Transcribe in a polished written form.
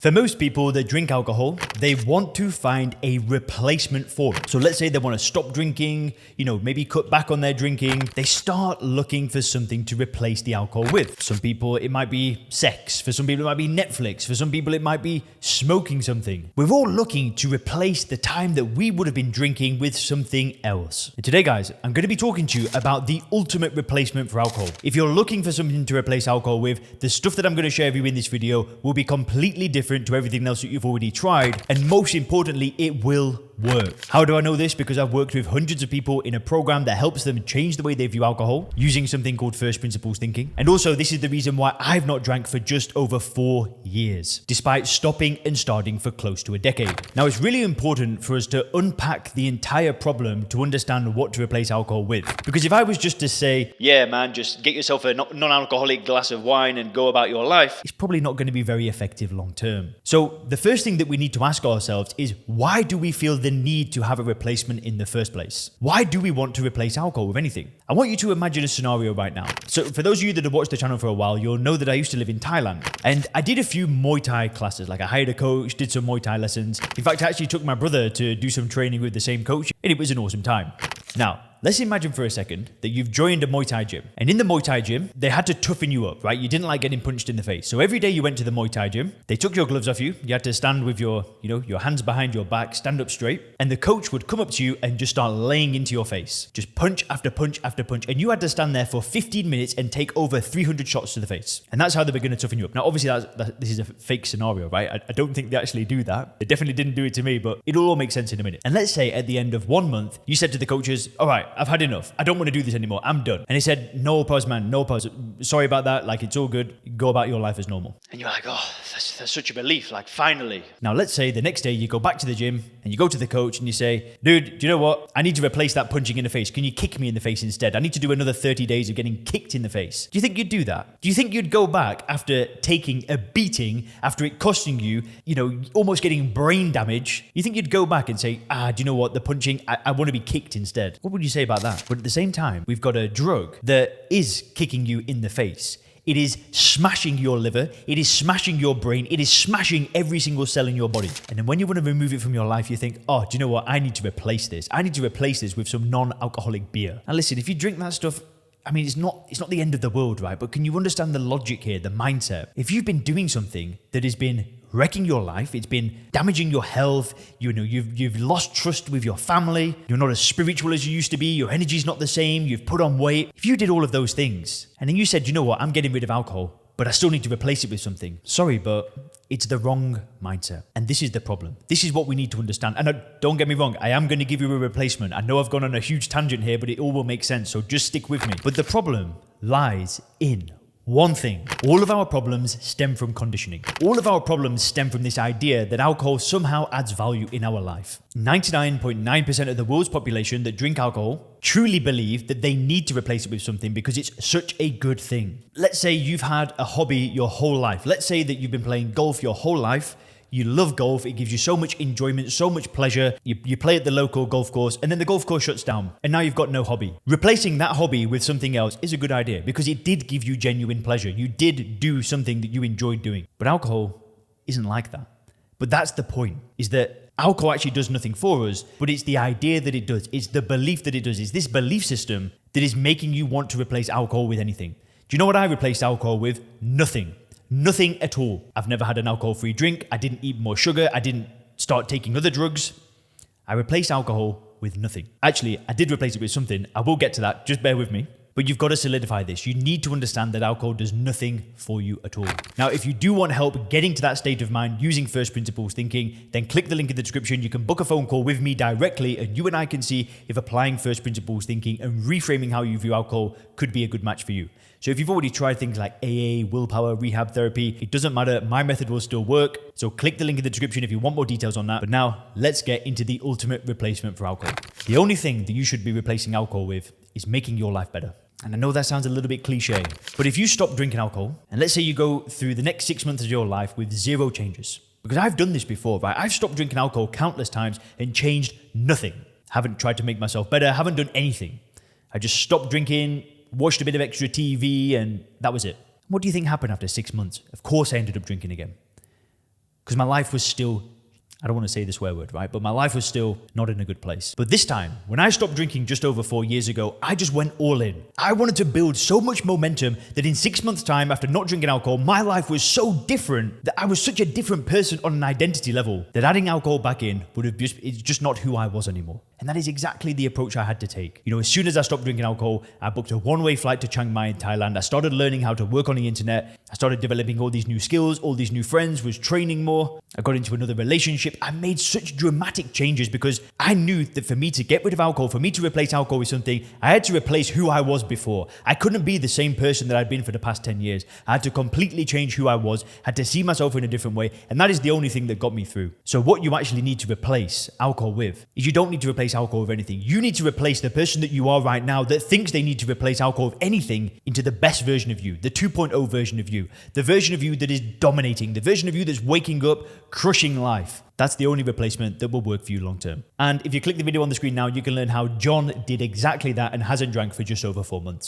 For most people that drink alcohol, they want to find a replacement for it. So let's say they want to stop drinking, maybe cut back on their drinking. They start looking for something to replace the alcohol with. Some people, it might be sex. For some people, it might be Netflix. For some people, it might be smoking something. We're all looking to replace the time that we would have been drinking with something else. And today, guys, I'm going to be talking to you about the ultimate replacement for alcohol. If you're looking for something to replace alcohol with, the stuff that I'm going to share with you in this video will be completely different to everything else that you've already tried, and most importantly, it will work. How do I know this? Because I've worked with hundreds of people in a program that helps them change the way they view alcohol using something called first principles thinking. And also, this is the reason why I've not drank for just over 4 years, despite stopping and starting for close to a decade. Now, it's really important for us to unpack the entire problem to understand what to replace alcohol with. Because if I was just to say, yeah, man, just get yourself a non-alcoholic glass of wine and go about your life, it's probably not going to be very effective long term. So the first thing that we need to ask ourselves is, why do we feel the need to have a replacement in the first place? Why do we want to replace alcohol with anything? I want you to imagine a scenario right now. So for those of you that have watched the channel for a while, you'll know that I used to live in Thailand, and I did a few Muay Thai classes. Like, I hired a coach, did some Muay Thai lessons. In fact, I actually took my brother to do some training with the same coach, and it was an awesome time. Now, let's imagine for a second that you've joined a Muay Thai gym. And in the Muay Thai gym, they had to toughen you up, right? You didn't like getting punched in the face. So every day you went to the Muay Thai gym, they took your gloves off you. You had to stand with your hands behind your back, stand up straight. And the coach would come up to you and just start laying into your face. Just punch after punch after punch. And you had to stand there for 15 minutes and take over 300 shots to the face. And that's how they were going to toughen you up. Now, obviously, this is a fake scenario, right? I don't think they actually do that. They definitely didn't do it to me, but it'll all make sense in a minute. And let's say at the end of 1 month, you said to the coaches, all right, I've had enough. I don't want to do this anymore. I'm done. And he said, no pause, man, no pause. Sorry about that. Like, it's all good. Go about your life as normal. And you're like, oh, that's such a relief. Like, finally. Now, let's say the next day you go back to the gym and you go to the coach and you say, dude, do you know what? I need to replace that punching in the face. Can you kick me in the face instead? I need to do another 30 days of getting kicked in the face. Do you think you'd do that? Do you think you'd go back after taking a beating, after it costing you, almost getting brain damage? You think you'd go back and say, do you know what? The punching, I want to be kicked instead. What would you say about that? But at the same time, we've got a drug that is kicking you in the face. It is smashing your liver. It is smashing your brain. It is smashing every single cell in your body. And then when you want to remove it from your life, you think, oh, do you know what? I need to replace this. I need to replace this with some non-alcoholic beer. Now listen, if you drink that stuff, it's not the end of the world, right? But can you understand the logic here, the mindset? If you've been doing something that has been wrecking your life, it's been damaging your health, you've lost trust with your family, you're not as spiritual as you used to be, your energy's not the same, you've put on weight. If you did all of those things, and then you said, you know what, I'm getting rid of alcohol, but I still need to replace it with something. Sorry, but it's the wrong mindset. And this is the problem. This is what we need to understand. And don't get me wrong, I am going to give you a replacement. I know I've gone on a huge tangent here, but it all will make sense, so just stick with me. But the problem lies in one thing. All of our problems stem from conditioning. All of our problems stem from this idea that alcohol somehow adds value in our life. 99.9% of the world's population that drink alcohol truly believe that they need to replace it with something because it's such a good thing. Let's say you've had a hobby your whole life. Let's say that you've been playing golf your whole life. You love golf. It gives you so much enjoyment, so much pleasure. You play at the local golf course and then the golf course shuts down and now you've got no hobby. Replacing that hobby with something else is a good idea because it did give you genuine pleasure. You did do something that you enjoyed doing. But alcohol isn't like that. But that's the point, is that alcohol actually does nothing for us, but it's the idea that it does. It's the belief that it does. It's this belief system that is making you want to replace alcohol with anything. Do you know what I replaced alcohol with? Nothing. Nothing at all. I've never had an alcohol-free drink. I didn't eat more sugar. I didn't start taking other drugs. I replaced alcohol with nothing. Actually, I did replace it with something. I will get to that. Just bear with me. But you've got to solidify this. You need to understand that alcohol does nothing for you at all. Now, if you do want help getting to that state of mind using first principles thinking, then click the link in the description. You can book a phone call with me directly and you and I can see if applying first principles thinking and reframing how you view alcohol could be a good match for you. So if you've already tried things like AA, willpower, rehab therapy, it doesn't matter. My method will still work. So click the link in the description if you want more details on that. But now let's get into the ultimate replacement for alcohol. The only thing that you should be replacing alcohol with is making your life better. And I know that sounds a little bit cliche, but if you stop drinking alcohol, and let's say you go through the next 6 months of your life with 0 changes, because I've done this before, right? I've stopped drinking alcohol countless times and changed nothing. Haven't tried to make myself better, haven't done anything. I just stopped drinking, watched a bit of extra TV, and that was it. What do you think happened after 6 months? Of course I ended up drinking again. because my life was still, I don't want to say the swear word, right? But my life was still not in a good place. But this time, when I stopped drinking just over 4 years ago, I just went all in. I wanted to build so much momentum that in 6 months' time, after not drinking alcohol, my life was so different, that I was such a different person on an identity level, that adding alcohol back in it's just not who I was anymore. And that is exactly the approach I had to take. As soon as I stopped drinking alcohol, I booked a one-way flight to Chiang Mai in Thailand. I started learning how to work on the internet. I started developing all these new skills, all these new friends, was training more. I got into another relationship. I made such dramatic changes because I knew that for me to get rid of alcohol, for me to replace alcohol with something, I had to replace who I was before. I couldn't be the same person that I'd been for the past 10 years. I had to completely change who I was, had to see myself in a different way, and that is the only thing that got me through. So what you actually need to replace alcohol with is you don't need to replace alcohol with anything. You need to replace the person that you are right now that thinks they need to replace alcohol with anything into the best version of you, the 2.0 version of you, the version of you that is dominating, the version of you that's waking up, crushing life. That's the only replacement that will work for you long term. And if you click the video on the screen now, you can learn how John did exactly that and hasn't drank for just over 4 months.